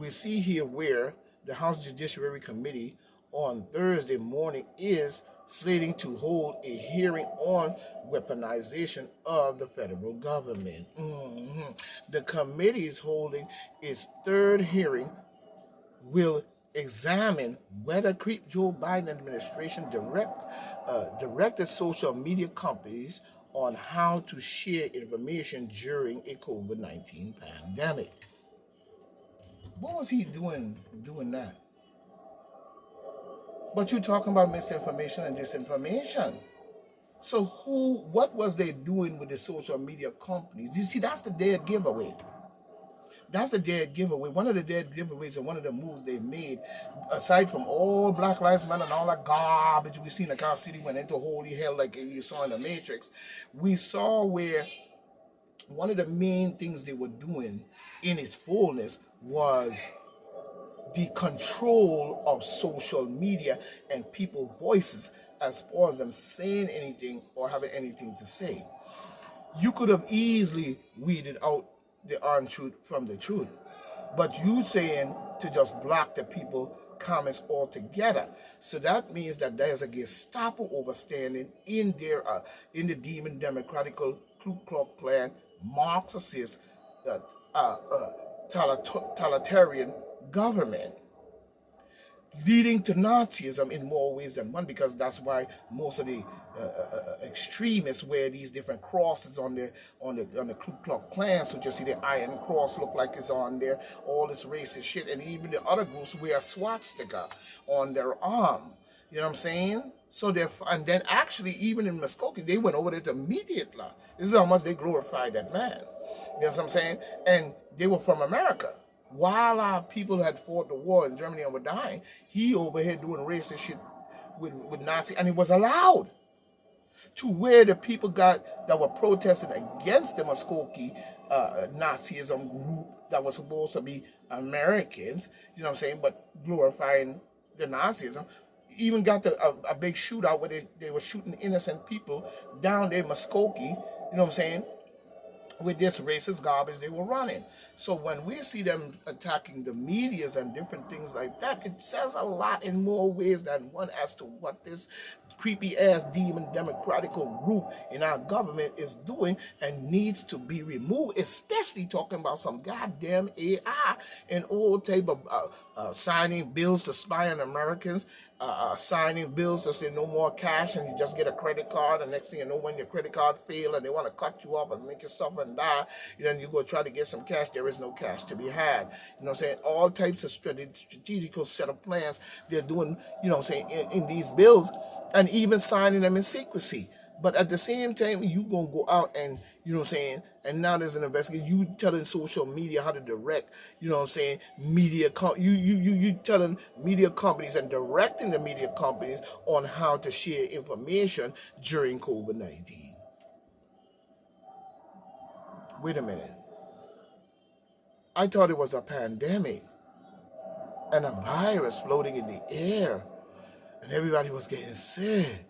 We see here where the House Judiciary Committee on Thursday morning is slating to hold a hearing on weaponization of the federal government. The committee is holding its third hearing, will examine whether Joe Biden administration directed social media companies on how to share information during a COVID-19 pandemic. What was he doing that? But you're talking about misinformation and disinformation. So what was they doing with the social media companies? You see, that's the dead giveaway. That's the dead giveaway. One of the dead giveaways and one of the moves they made, aside from all Black Lives Matter and all that garbage we seen, like our city went into holy hell like you saw in the Matrix, we saw where one of the main things they were doing in its fullness was the control of social media and people's voices as far as them saying anything or having anything to say. You could have easily weeded out the untruth from the truth, but you saying to just block the people comments altogether. So that means that there's a Gestapo overstanding in the demon democratic Ku Klux Klan Marxist totalitarian government, leading to Nazism in more ways than one, because that's why most of the extremists wear these different crosses on the Ku Klux Klan. So just see the iron cross look like it's on there, all this racist shit, and even the other groups wear a swastika on their arm. You know what I'm saying? So and then actually even in Muskogee, they went over there to meet Hitler. This is how much they glorified that man. You know what I'm saying? And they were from America. While our people had fought the war in Germany and were dying, he over here doing racist shit with Nazi, and it was allowed. To where the people that were protesting against the Muskogee Nazism group that was supposed to be Americans, you know what I'm saying, but glorifying the Nazism, even got a big shootout where they were shooting innocent people down there in Muskogee, you know what I'm saying, with this racist garbage they were running. So when we see them attacking the medias and different things like that, it says a lot in more ways than one as to what this creepy ass demon democratical group in our government is doing and needs to be removed, especially talking about some goddamn AI and all type of signing bills to spy on Americans, signing bills to say no more cash and you just get a credit card, and next thing you know, when your credit card fail and they want to cut you off and make you suffer and die, then you go try to get some cash. There is no cash to be had. You know what I'm saying? All types of strategical set of plans they're doing, you know what I'm saying, in these bills, and even signing them in secrecy. But at the same time, you gonna go out and, you know what I'm saying, and now there's an investigation. You telling social media how to direct, you know what I'm saying, you telling media companies and directing the media companies on how to share information during COVID-19. Wait a minute. I thought it was a pandemic and a virus floating in the air and everybody was getting sick.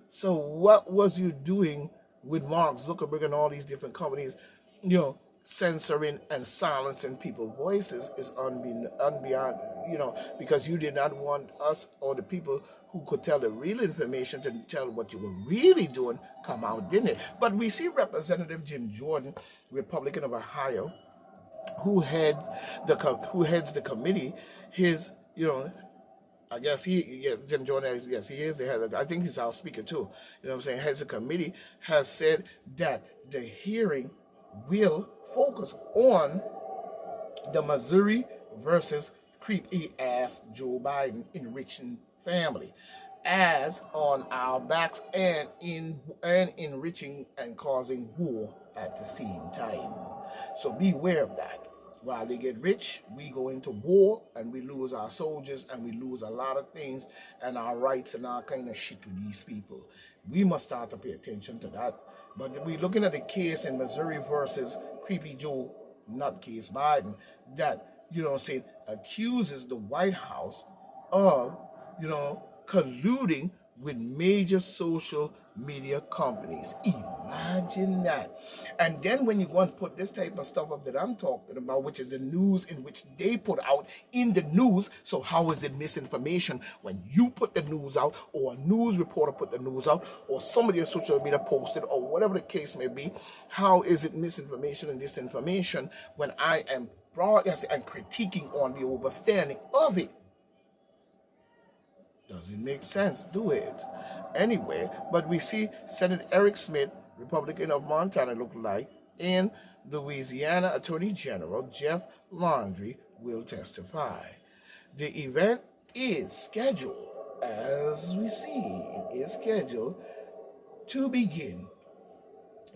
So what was you doing with Mark Zuckerberg and all these different companies, you know, censoring and silencing people's voices is beyond, you know, because you did not want us or the people who could tell the real information to tell what you were really doing come out, didn't it? But we see Representative Jim Jordan, Republican of Ohio, who heads the committee, his, you know, I guess Jim Jordan, yes, he is the head. I think he's our speaker too. You know what I'm saying? Heads of committee has said that the hearing will focus on the Missouri versus creepy ass Joe Biden enriching family, as on our backs and enriching and causing war at the same time. So beware of that. While they get rich, we go into war and we lose our soldiers and we lose a lot of things and our rights and all kind of shit with these people. We must start to pay attention to that. But we're looking at the case in Missouri versus Creepy Joe Nutcase Biden that, you know what I'm saying, accuses the White House of, you know, colluding with major social media companies. Imagine that. And then when you go and put this type of stuff up that I'm talking about, which is the news in which they put out in the news, so how is it misinformation when you put the news out, or a news reporter put the news out, or somebody on social media posted, or whatever the case may be? How is it misinformation and disinformation when I am broadcasting and critiquing on the overstanding of it? Does it make sense? Do it. Anyway, but we see Senator Eric Smith, Republican of Montana, look like, and Louisiana Attorney General Jeff Landry will testify. The event is scheduled, as we see, it is scheduled to begin,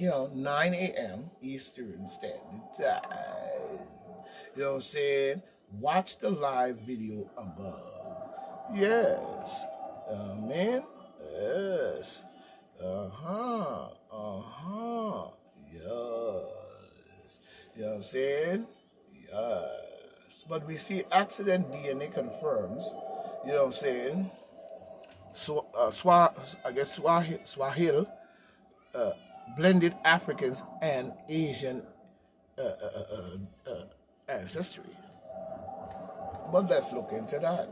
9 a.m. Eastern Standard Time. You know what I'm saying? Watch the live video above. Yes. Man. Yes. Yes. You know what I'm saying? Yes. But we see accident DNA confirms, you know what I'm saying? So, Swahili, blended Africans and Asian ancestry. But let's look into that.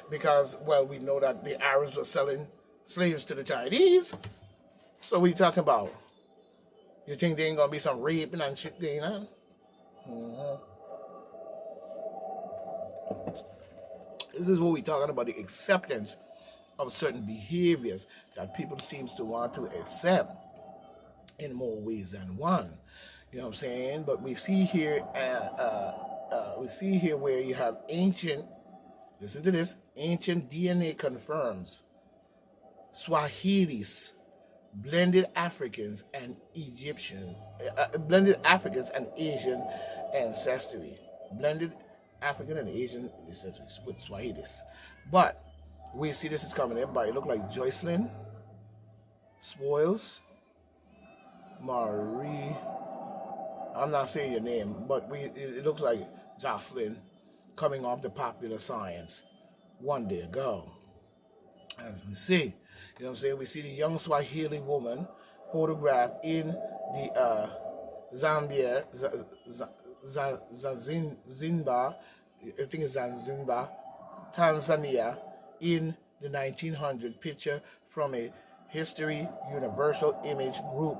Because, well, we know that the Arabs were selling slaves to the Chinese. So what are you talking about? You think there ain't going to be some raping and shit going on? This is what we're talking about, the acceptance of certain behaviors that people seems to want to accept in more ways than one. You know what I'm saying? But we see here, where you have ancient, listen to this, ancient DNA confirms Swahilis, blended Africans and Asian ancestry. Blended African and Asian ancestry with Swahilis. But we see this is coming in by, it look like Joycelyn Spoils, Marie, I'm not saying your name, but it looks like Jocelyn coming off the Popular Science one day ago. As we see, you know what I'm saying? We see the young Swahili woman photographed in the Zambia, Zanzibar, I think it's Zanzibar, Tanzania, in the 1900 picture from a History Universal Image group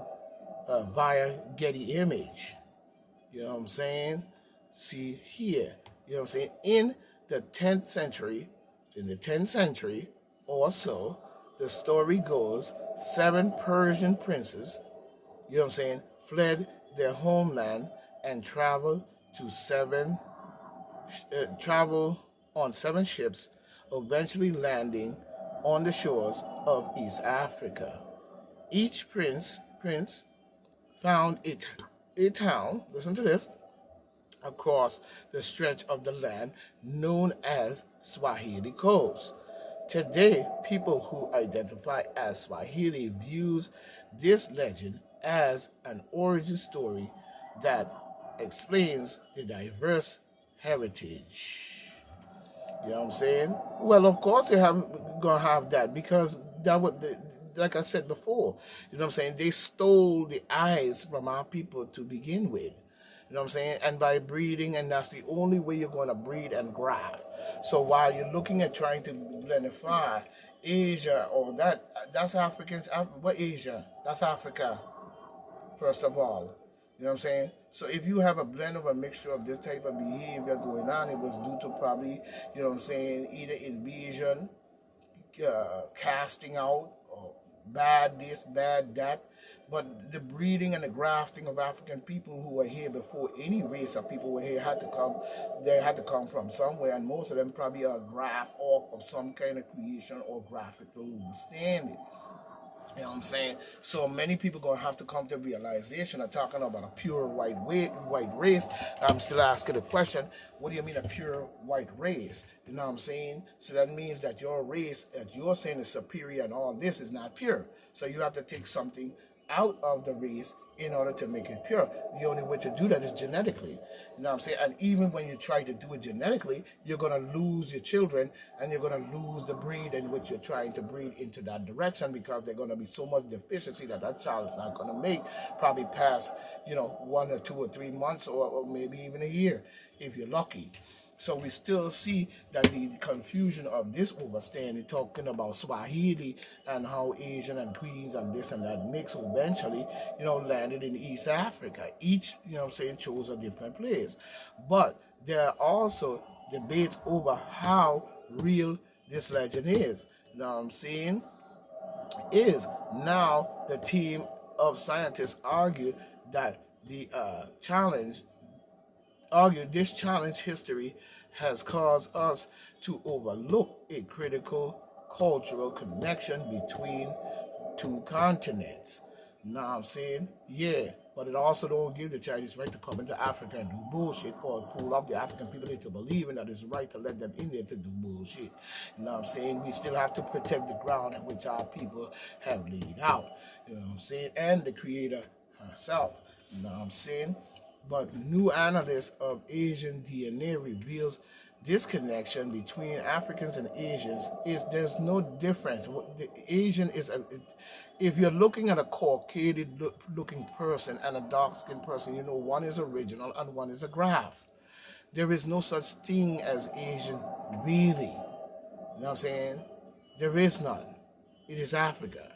via Getty Image. You know what I'm saying? See here, you know what I'm saying? In the 10th century or so, the story goes, 7 Persian princes, you know what I'm saying, fled their homeland and traveled on 7 ships, eventually landing on the shores of East Africa. Each prince found a town, listen to this, across the stretch of the land known as Swahili Coast. Today, people who identify as Swahili views this legend as an origin story that explains the diverse heritage. You know what I'm saying? Well, of course gonna have that, because that would, like I said before, you know what I'm saying? They stole the eyes from our people to begin with. You know what I'm saying? And by breeding, and that's the only way you're going to breed and graft. So while you're looking at trying to blendify Asia or that's Africans, what Asia? That's Africa, first of all. You know what I'm saying? So if you have a blend of a mixture of this type of behavior going on, it was due to probably, you know what I'm saying, either invasion, casting out, or bad this, bad that. But the breeding and the grafting of African people who were here before any race of people were here they had to come from somewhere, and most of them probably are a graft off of some kind of creation or graphical understanding. You know what I'm saying? So many people gonna have to come to realization of talking about a pure white race. I'm still asking the question, what do you mean a pure white race? You know what I'm saying? So that means that your race that you're saying is superior and all this is not pure. So you have to take something out of the race in order to make it pure. The only way to do that is genetically. You know what I'm saying? And even when you try to do it genetically, you're going to lose your children, and you're going to lose the breed in which you're trying to breed into that direction, because there's going to be so much deficiency that that child is not going to make, probably past, 1 or 2 or 3 months, or maybe even a year, if you're lucky. So we still see that the confusion of this overstanding, talking about Swahili and how Asian and Queens and this and that mix eventually, landed in East Africa. Each, chose a different place. But there are also debates over how real this legend is. Now I'm saying is now the team of scientists that the this challenge history has caused us to overlook a critical cultural connection between two continents. Now I'm saying, yeah, but it also don't give the Chinese right to come into Africa and do bullshit, or pull off the African people into believing that it's right to let them in there to do bullshit. You know what I'm saying? We still have to protect the ground in which our people have laid out. You know what I'm saying? And the Creator herself. You know what I'm saying? But new analysis of Asian DNA reveals this connection between Africans and Asians is there's no difference. The Asian is if you're looking at a Caucasian looking person and a dark skinned person, one is original and one is a graft. There is no such thing as Asian, really. You know what I'm saying? There is none. It is Africa.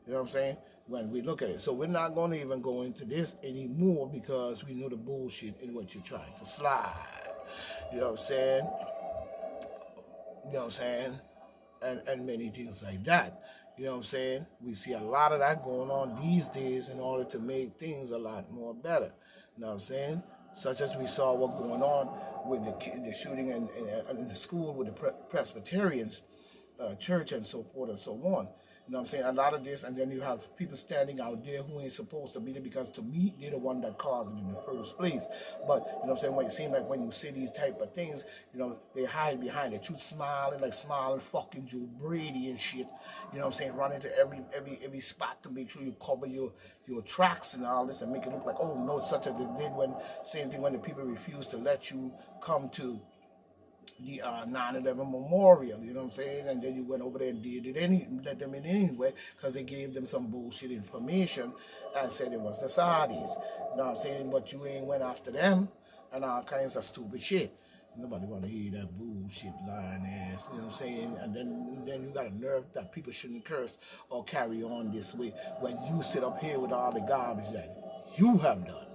You know what I'm saying? When we look at it. So we're not going to even go into this anymore, because we know the bullshit in what you're trying to slide. You know what I'm saying? You know what I'm saying? And many things like that. You know what I'm saying? We see a lot of that going on these days in order to make things a lot more better. You know what I'm saying? Such as we saw what going on with the shooting in the school with the Presbyterians church and so forth and so on. You know what I'm saying? A lot of this, and then you have people standing out there who ain't supposed to be there, because to me, they're the one that caused it in the first place. But, you know what I'm saying, when it seems like when you see these type of things, they hide behind the truth, smiling fucking Joe Brady and shit. You know what I'm saying? Run into every spot to make sure you cover your tracks and all this, and make it look like, oh no, such as they did same thing when the people refused to let you come to the 9/11 memorial, you know what I'm saying? And then you went over there and let them in anyway, because they gave them some bullshit information and said it was the Saudis. You know what I'm saying? But you ain't went after them and all kinds of stupid shit. Nobody want to hear that bullshit lying ass, you know what I'm saying? And then you got a nerve that people shouldn't curse or carry on this way when you sit up here with all the garbage that you have done.